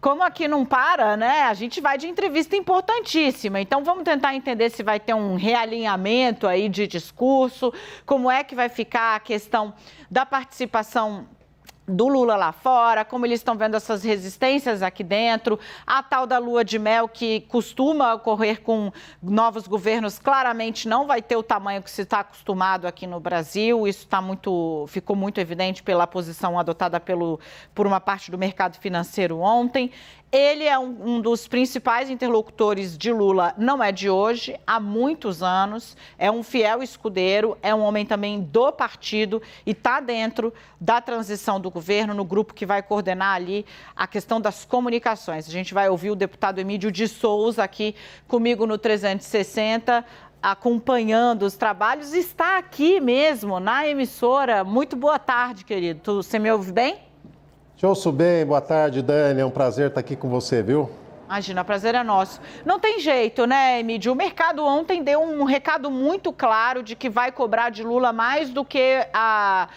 Como aqui não para, né? A gente vai de entrevista importantíssima. Então, vamos tentar entender se vai ter um realinhamento aí de discurso, como é que vai ficar a questão da participação do Lula lá fora, como eles estão vendo essas resistências aqui dentro, a tal da lua de mel que costuma ocorrer com novos governos, claramente não vai ter o tamanho que se está acostumado aqui no Brasil. Isso ficou muito evidente pela posição adotada por uma parte do mercado financeiro ontem. Ele é um dos principais interlocutores de Lula, não é de hoje, há muitos anos, é um fiel escudeiro, é um homem também do partido e está dentro da transição do governo, no grupo que vai coordenar ali a questão das comunicações. A gente vai ouvir o deputado Emílio de Souza aqui comigo no 360, acompanhando os trabalhos, está aqui mesmo na emissora. Muito boa tarde, querido. Você me ouve bem? Te ouço bem, boa tarde, Dani, é um prazer estar aqui com você, viu? Imagina, o prazer é nosso. Não tem jeito, né, Emílio? O mercado ontem deu um recado muito claro de que vai cobrar de Lula mais do que a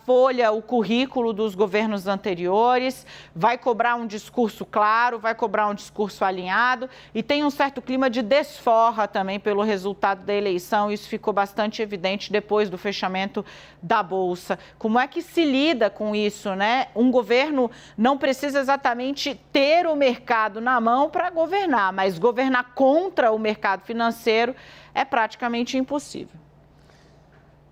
folha, o currículo dos governos anteriores, vai cobrar um discurso claro, vai cobrar um discurso alinhado e tem um certo clima de desforra também pelo resultado da eleição. Isso ficou bastante evidente depois do fechamento da Bolsa. Como é que se lida com isso, né? Um governo não precisa exatamente ter o mercado na mão para governar, mas governar contra o mercado financeiro é praticamente impossível.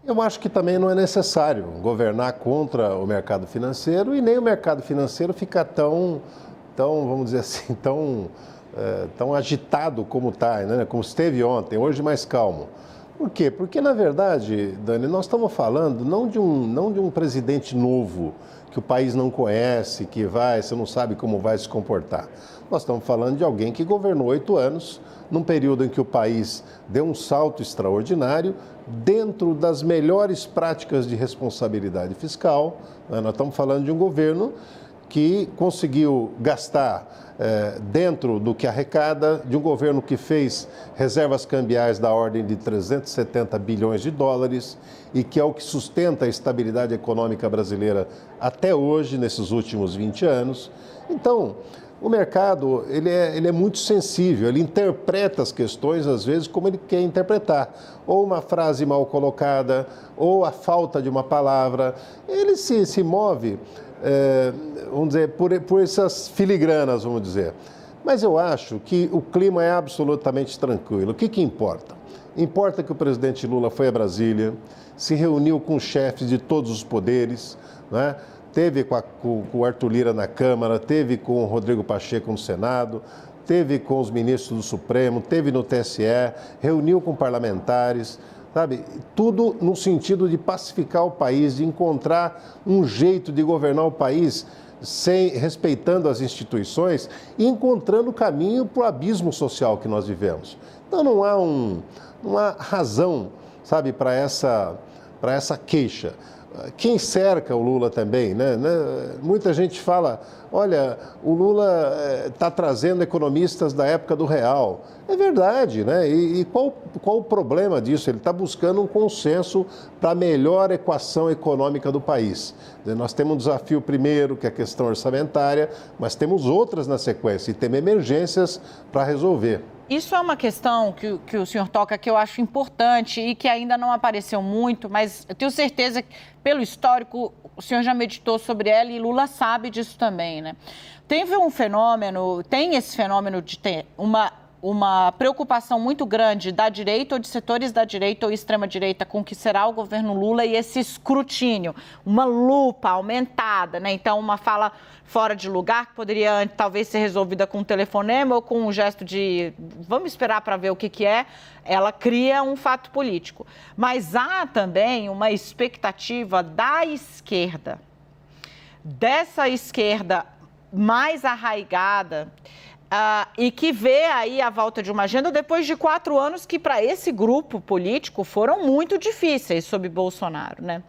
Eu acho que também não é necessário governar contra o mercado financeiro e nem o mercado financeiro ficar tão vamos dizer assim, tão agitado como está, né? Como esteve ontem, hoje mais calmo. Por quê? Porque, na verdade, Dani, nós estamos falando não de um presidente novo, que o país não conhece, você não sabe como vai se comportar. Nós estamos falando de alguém que governou 8 anos, num período em que o país deu um salto extraordinário, dentro das melhores práticas de responsabilidade fiscal, né? Nós estamos falando de um governo que conseguiu gastar dentro do que arrecada, de um governo que fez reservas cambiais da ordem de 370 bilhões de dólares e que é o que sustenta a estabilidade econômica brasileira até hoje, nesses últimos 20 anos. Então, o mercado ele é muito sensível, ele interpreta as questões, às vezes, como ele quer interpretar. Ou uma frase mal colocada, ou a falta de uma palavra. Ele se move, vamos dizer, por essas filigranas, vamos dizer. Mas eu acho que o clima é absolutamente tranquilo. O que importa? Importa que o presidente Lula foi a Brasília, se reuniu com chefes de todos os poderes, né? Teve com o Arthur Lira na Câmara, teve com o Rodrigo Pacheco no Senado, teve com os ministros do Supremo, teve no TSE, reuniu com parlamentares, sabe? Tudo no sentido de pacificar o país, de encontrar um jeito de governar o país respeitando as instituições e encontrando o caminho para o abismo social que nós vivemos. Então não há razão, sabe, para essa queixa. Quem cerca o Lula também, né? Muita gente fala, olha, o Lula está trazendo economistas da época do real. É verdade, né? E qual o problema disso? Ele está buscando um consenso para a melhor equação econômica do país. Nós temos um desafio primeiro, que é a questão orçamentária, mas temos outras na sequência e temos emergências para resolver. Isso é uma questão que o senhor toca que eu acho importante e que ainda não apareceu muito, mas eu tenho certeza que, pelo histórico, o senhor já meditou sobre ela e Lula sabe disso também, né? Tem esse fenômeno de ter uma preocupação muito grande da direita ou de setores da direita ou extrema-direita com o que será o governo Lula e esse escrutínio, uma lupa aumentada, né? Então, uma fala fora de lugar que poderia talvez ser resolvida com um telefonema ou com um gesto de vamos esperar para ver o que é, ela cria um fato político. Mas há também uma expectativa da esquerda, dessa esquerda mais arraigada, e que vê aí a volta de uma agenda depois de 4 anos que para esse grupo político foram muito difíceis sob Bolsonaro, né?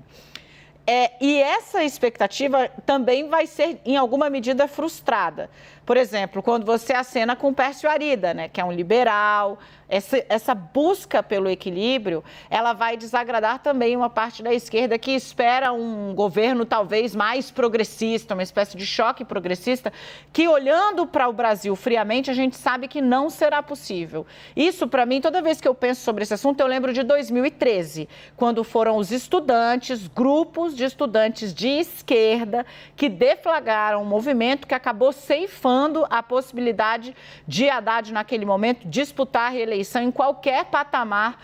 E essa expectativa também vai ser, em alguma medida, frustrada. Por exemplo, quando você acena com o Pércio Arida, né, que é um liberal, essa busca pelo equilíbrio, ela vai desagradar também uma parte da esquerda que espera um governo talvez mais progressista, uma espécie de choque progressista, que olhando para o Brasil friamente, a gente sabe que não será possível. Isso, para mim, toda vez que eu penso sobre esse assunto, eu lembro de 2013, quando foram os estudantes, grupos de estudantes de esquerda, que deflagraram um movimento que acabou ceifando a possibilidade de Haddad, naquele momento, disputar a reeleição em qualquer patamar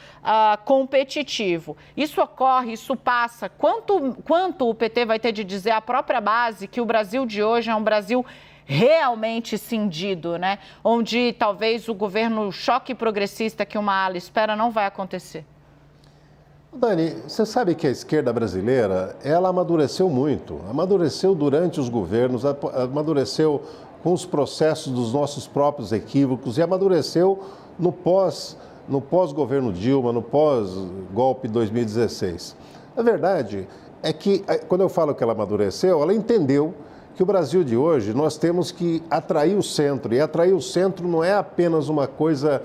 competitivo. Isso ocorre, isso passa. Quanto o PT vai ter de dizer à própria base que o Brasil de hoje é um Brasil realmente cindido, né? Onde talvez o governo choque progressista que uma ala espera não vai acontecer? Dani, você sabe que a esquerda brasileira, ela amadureceu muito. Amadureceu durante os governos, amadureceu com os processos dos nossos próprios equívocos e amadureceu no pós-governo Dilma, no pós-golpe de 2016. A verdade é que, quando eu falo que ela amadureceu, ela entendeu que o Brasil de hoje, nós temos que atrair o centro. E atrair o centro não é apenas uma coisa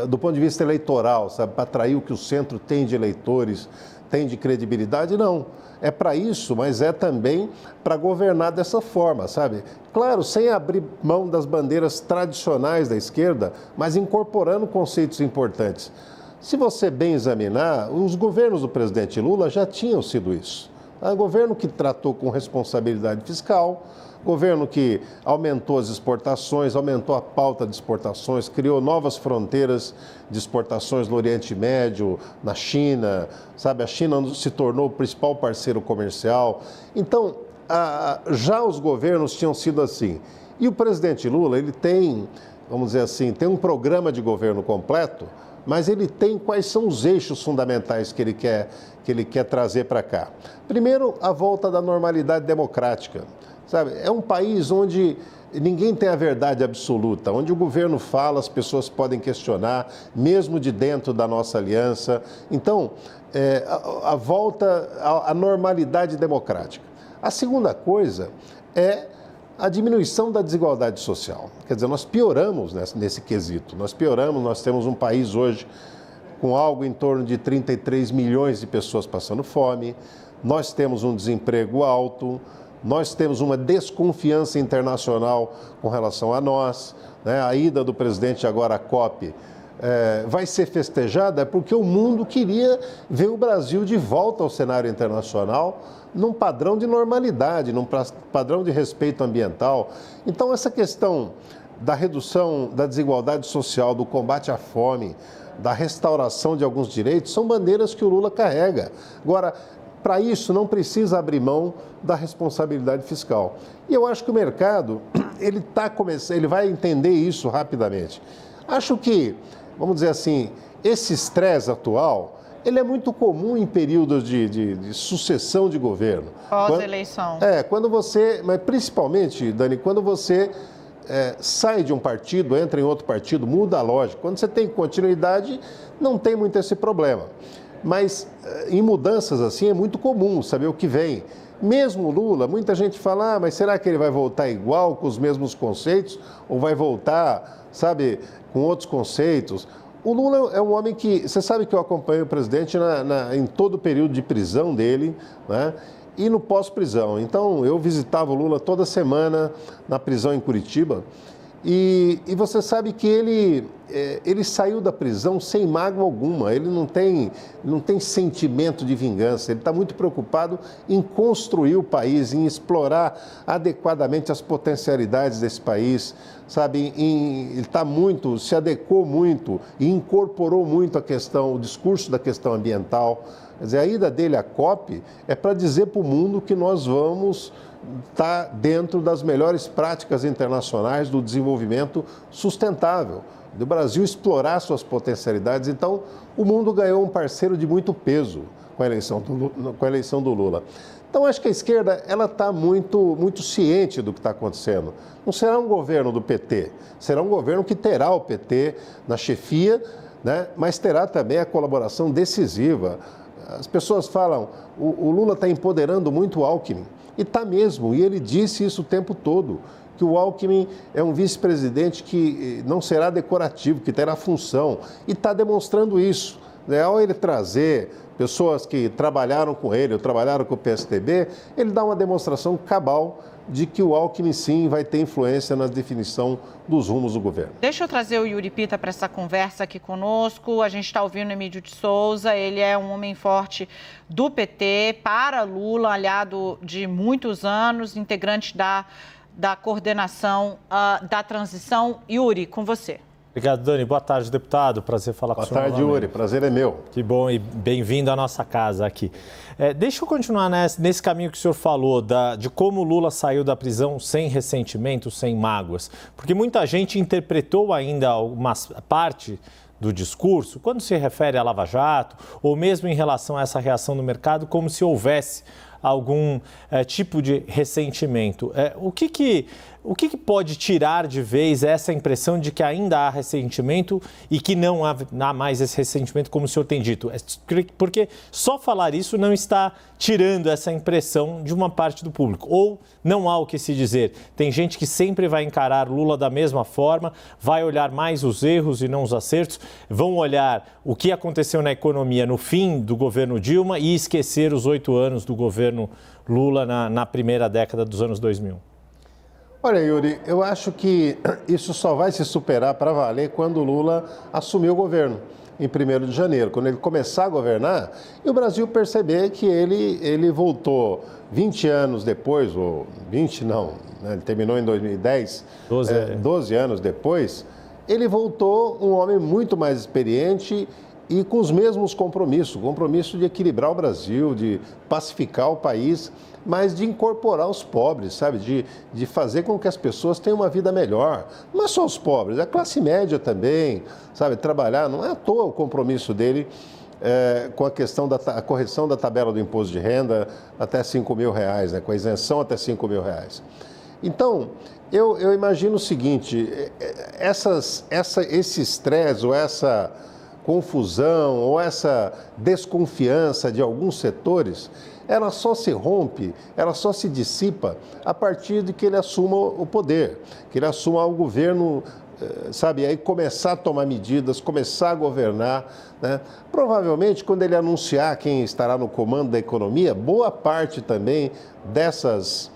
do ponto de vista eleitoral, sabe? Para atrair o que o centro tem de eleitores, tem de credibilidade, não. É para isso, mas é também para governar dessa forma, sabe? Claro, sem abrir mão das bandeiras tradicionais da esquerda, mas incorporando conceitos importantes. Se você bem examinar, os governos do presidente Lula já tinham sido isso. Governo que tratou com responsabilidade fiscal, governo que aumentou as exportações, aumentou a pauta de exportações, criou novas fronteiras de exportações no Oriente Médio, na China, sabe? A China se tornou o principal parceiro comercial. Então, já os governos tinham sido assim. E o presidente Lula, ele tem, vamos dizer assim, tem um programa de governo completo, mas ele tem quais são os eixos fundamentais que ele quer trazer para cá. Primeiro, a volta da normalidade democrática. Sabe, é um país onde ninguém tem a verdade absoluta, onde o governo fala, as pessoas podem questionar, mesmo de dentro da nossa aliança. Então, a volta à normalidade democrática. A segunda coisa é a diminuição da desigualdade social. Quer dizer, nós pioramos nesse quesito. Nós pioramos, nós temos um país hoje com algo em torno de 33 milhões de pessoas passando fome, nós temos um desemprego alto, nós temos uma desconfiança internacional com relação a nós, né? A ida do presidente agora à COP vai ser festejada porque o mundo queria ver o Brasil de volta ao cenário internacional num padrão de normalidade, num padrão de respeito ambiental. Então, essa questão da redução da desigualdade social, do combate à fome, da restauração de alguns direitos, são bandeiras que o Lula carrega. Agora, para isso, não precisa abrir mão da responsabilidade fiscal. E eu acho que o mercado, ele vai entender isso rapidamente. Acho que, vamos dizer assim, esse estresse atual, ele é muito comum em períodos de sucessão de governo. Pós-eleição. Quando você, mas principalmente, Dani, quando você sai de um partido, entra em outro partido, muda a lógica. Quando você tem continuidade, não tem muito esse problema. Mas em mudanças assim é muito comum saber o que vem. Mesmo o Lula, muita gente fala, mas será que ele vai voltar igual, com os mesmos conceitos? Ou vai voltar, sabe, com outros conceitos? O Lula é um homem que, você sabe que eu acompanho o presidente em todo o período de prisão dele, né? E no pós-prisão. Então, eu visitava o Lula toda semana na prisão em Curitiba. E você sabe que ele saiu da prisão sem mágoa alguma, ele não tem sentimento de vingança, ele está muito preocupado em construir o país, em explorar adequadamente as potencialidades desse país, sabe? Ele se adequou muito e incorporou muito o discurso da questão ambiental. Quer dizer, a ida dele à COP é para dizer para o mundo que nós vamos estar dentro das melhores práticas internacionais do desenvolvimento sustentável, do Brasil explorar suas potencialidades. Então, o mundo ganhou um parceiro de muito peso com a eleição do Lula. Então, acho que a esquerda está muito ciente do que está acontecendo. Não será um governo do PT, será um governo que terá o PT na chefia, né? Mas terá também a colaboração decisiva As pessoas falam, o Lula está empoderando muito o Alckmin. E está mesmo, e ele disse isso o tempo todo, que o Alckmin é um vice-presidente que não será decorativo, que terá função, e está demonstrando isso. Né? Ao ele trazer pessoas que trabalharam com ele, ou trabalharam com o PSDB, ele dá uma demonstração cabal de que o Alckmin, sim, vai ter influência na definição dos rumos do governo. Deixa eu trazer o Yuri Pita para essa conversa aqui conosco. A gente está ouvindo o Emílio de Souza, ele é um homem forte do PT, para Lula, aliado de muitos anos, integrante da coordenação da transição. Yuri, com você. Obrigado, Dani. Boa tarde, deputado. Prazer falar com o senhor. Boa tarde, Yuri. Prazer é meu. Que bom e bem-vindo à nossa casa aqui. Deixa eu continuar nesse caminho que o senhor falou, de como o Lula saiu da prisão sem ressentimento, sem mágoas. Porque muita gente interpretou ainda uma parte do discurso, quando se refere à Lava Jato, ou mesmo em relação a essa reação do mercado, como se houvesse algum tipo de ressentimento. O que pode tirar de vez essa impressão de que ainda há ressentimento e que não há mais esse ressentimento, como o senhor tem dito? Porque só falar isso não está tirando essa impressão de uma parte do público. Ou não há o que se dizer. Tem gente que sempre vai encarar Lula da mesma forma, vai olhar mais os erros e não os acertos, vão olhar o que aconteceu na economia no fim do governo Dilma e esquecer os 8 anos do governo Lula na primeira década dos anos 2000. Olha, Yuri, eu acho que isso só vai se superar para valer quando o Lula assumir o governo, em 1º de janeiro, quando ele começar a governar e o Brasil perceber que ele voltou 20 anos depois, ou 20 não, né, ele terminou em 2010, 12 anos depois, ele voltou um homem muito mais experiente e com os mesmos compromissos, o compromisso de equilibrar o Brasil, de pacificar o país, mas de incorporar os pobres, sabe? De fazer com que as pessoas tenham uma vida melhor. Não é só os pobres, é a classe média também, sabe? Trabalhar, não é à toa o compromisso dele com a questão da correção da tabela do imposto de renda até R$5.000, né? Com a isenção até R$5.000. Então, eu imagino o seguinte, esse estresse ou essa confusão ou essa desconfiança de alguns setores, ela só se rompe, ela só se dissipa a partir de que ele assuma o poder, que ele assuma o governo, sabe, aí começar a tomar medidas, começar a governar, né? Provavelmente, quando ele anunciar quem estará no comando da economia, boa parte também dessas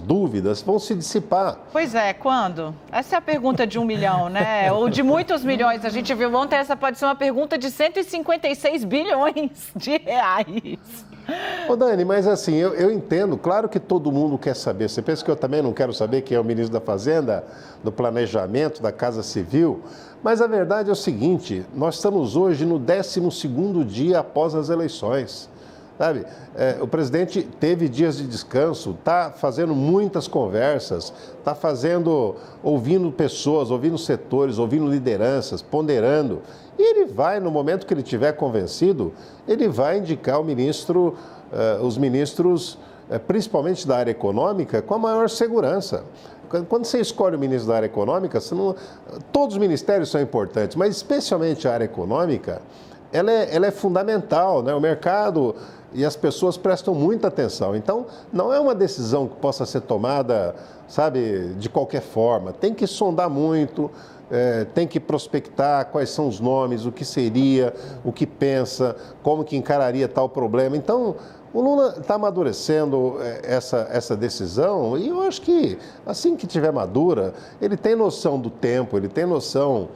dúvidas vão se dissipar. Pois é, quando? Essa é a pergunta de 1 milhão, né? Ou de muitos milhões. A gente viu ontem, essa pode ser uma pergunta de 156 bilhões de reais. Ô Dani, mas assim, eu entendo, claro que todo mundo quer saber. Você pensa que eu também não quero saber quem é o ministro da Fazenda, do Planejamento, da Casa Civil? Mas a verdade é o seguinte, nós estamos hoje no 12º dia após as eleições. Sabe, o presidente teve dias de descanso, está fazendo muitas conversas, está ouvindo pessoas, ouvindo setores, ouvindo lideranças, ponderando. E ele vai, no momento que ele estiver convencido, ele vai indicar os ministros, principalmente da área econômica, com a maior segurança. Quando você escolhe o ministro da área econômica, todos os ministérios são importantes, mas especialmente a área econômica, ela é fundamental, né? O mercado e as pessoas prestam muita atenção. Então, não é uma decisão que possa ser tomada, sabe, de qualquer forma. Tem que sondar muito, tem que prospectar quais são os nomes, o que seria, o que pensa, como que encararia tal problema. Então, o Lula está amadurecendo essa decisão e eu acho que, assim que tiver madura, ele tem noção do tempo, ele tem noção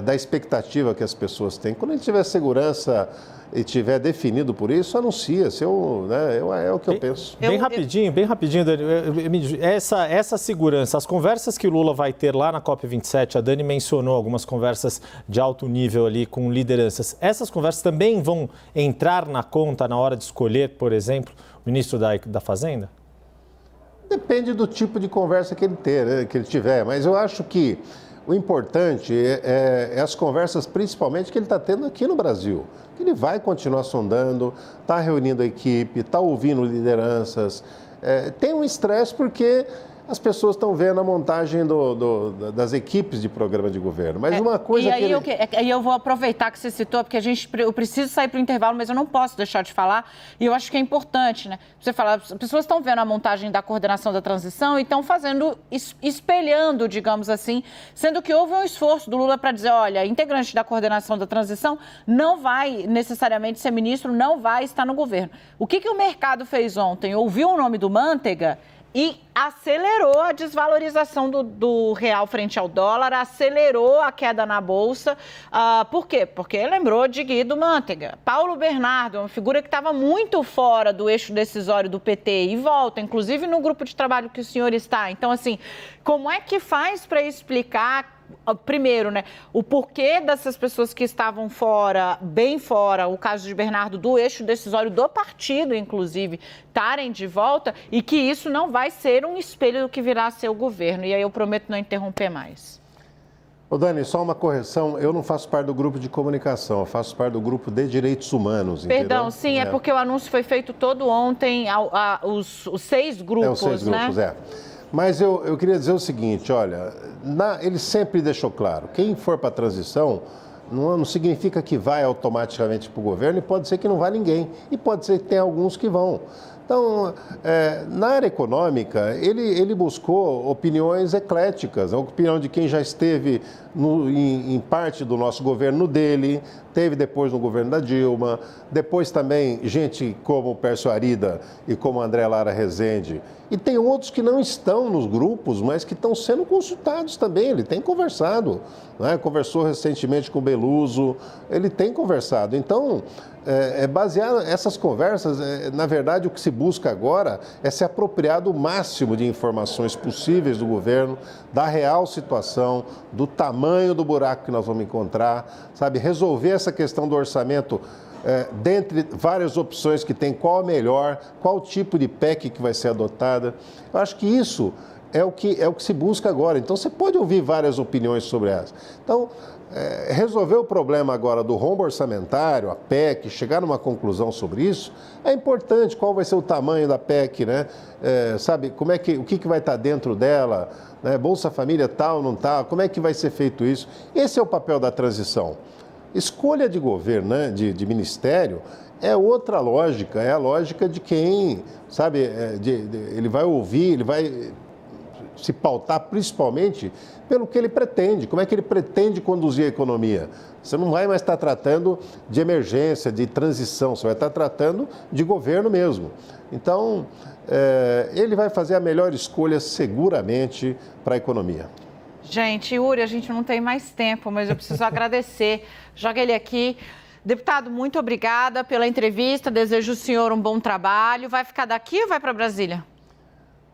da expectativa que as pessoas têm. Quando ele tiver segurança e tiver definido por isso, anuncia-se. É o que eu penso. Bem rapidinho, Dani. Essa segurança, as conversas que o Lula vai ter lá na COP27, a Dani mencionou algumas conversas de alto nível ali com lideranças. Essas conversas também vão entrar na conta na hora de escolher, por exemplo, o ministro da Fazenda? Depende do tipo de conversa que ele tiver, mas eu acho que o importante é as conversas, principalmente, que ele está tendo aqui no Brasil. Ele vai continuar sondando, está reunindo a equipe, está ouvindo lideranças. Tem um estresse porque as pessoas estão vendo a montagem das equipes de programa de governo. Mas uma coisa aí eu vou aproveitar que você citou, porque eu preciso sair para o intervalo, mas eu não posso deixar de falar, e eu acho que é importante, né? Você falar, as pessoas estão vendo a montagem da coordenação da transição e estão fazendo, espelhando, digamos assim, sendo que houve um esforço do Lula para dizer, olha, integrante da coordenação da transição não vai necessariamente ser ministro, não vai estar no governo. O que o mercado fez ontem? Ouviu o nome do Manteiga e acelerou a desvalorização do real frente ao dólar, acelerou a queda na Bolsa. Por quê? Porque lembrou de Guido Mantega. Paulo Bernardo, uma figura que estava muito fora do eixo decisório do PT e volta, inclusive no grupo de trabalho que o senhor está. Então, assim, como é que faz para explicar, primeiro, né, o porquê dessas pessoas que estavam fora, bem fora, o caso de Bernardo, do eixo decisório do partido, inclusive, estarem de volta e que isso não vai ser um espelho do que virá a ser o governo. E aí eu prometo não interromper mais. Ô Dani, só uma correção, eu não faço parte do grupo de comunicação, eu faço parte do grupo de direitos humanos. Perdão, entendeu? sim, é porque o anúncio foi feito todo ontem, os 6 grupos, os 6 grupos, né? Mas eu queria dizer o seguinte, olha, ele sempre deixou claro, quem for para a transição não significa que vai automaticamente para o governo, e pode ser que não vá ninguém, e pode ser que tenha alguns que vão. Então, na área econômica, ele buscou opiniões ecléticas, a opinião de quem já esteve em parte do nosso governo dele, teve depois no governo da Dilma, depois também gente como o Pércio Arida e como André Lara Rezende. E tem outros que não estão nos grupos, mas que estão sendo consultados também. Ele tem conversado, né? Conversou recentemente com o Beluso, ele tem conversado. Então, baseado essas conversas, na verdade, o que se busca agora é se apropriar do máximo de informações possíveis do governo, da real situação, do tamanho do buraco que nós vamos encontrar, sabe? Resolver essa questão do orçamento, dentre várias opções que tem, qual a melhor, qual tipo de PEC que vai ser adotada. Eu acho que isso é o que se busca agora. Então, você pode ouvir várias opiniões sobre essa. Então, resolver o problema agora do rombo orçamentário, a PEC, chegar numa conclusão sobre isso, é importante. Qual vai ser o tamanho da PEC, né? Sabe, o que vai estar dentro dela, né? Bolsa Família tal, não tal, como é que vai ser feito isso? Esse é o papel da transição. Escolha de governo, né, de ministério, é outra lógica, é a lógica de quem, sabe, ele vai ouvir, ele vai se pautar principalmente pelo que ele pretende, como é que ele pretende conduzir a economia. Você não vai mais estar tratando de emergência, de transição, você vai estar tratando de governo mesmo. Então, ele vai fazer a melhor escolha seguramente para a economia. Gente, Yuri, a gente não tem mais tempo, mas eu preciso agradecer. Joga ele aqui. Deputado, muito obrigada pela entrevista. Desejo ao senhor um bom trabalho. Vai ficar daqui ou vai para Brasília?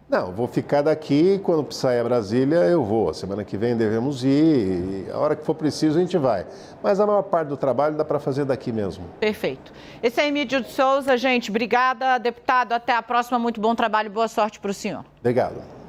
Não, vou ficar daqui. Quando sair a Brasília, eu vou. Semana que vem devemos ir. E a hora que for preciso, a gente vai. Mas a maior parte do trabalho dá para fazer daqui mesmo. Perfeito. Esse é Emílio de Souza, gente. Obrigada, deputado. Até a próxima. Muito bom trabalho. Boa sorte para o senhor. Obrigado.